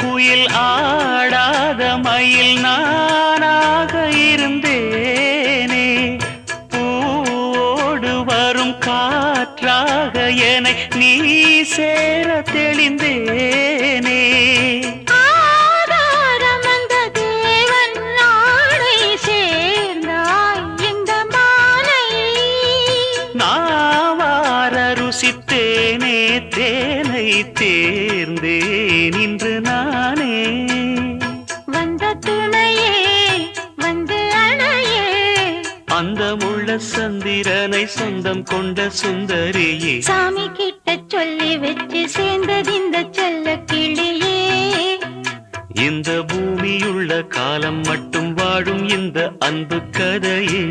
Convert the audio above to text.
குயில் ஆடாத மயில் நானாக இருந்தேனே பூவோடு வரும் காற்றாக என்னை நீ சேர தெளிந்தேனே ருசித்தேனே தேனை தேர்ந்தேன் இன்று நானே வந்த துணையே வந்து அணையே அந்த முள்ள சந்திரனை சொந்தம் கொண்ட சுந்தரியே சாமி கிட்ட சொல்லி வச்சு சேர்ந்தது இந்த செல்ல கிளியே இந்த பூமியுள்ள காலம் மட்டும் வாழும் இந்த அன்பு கதையே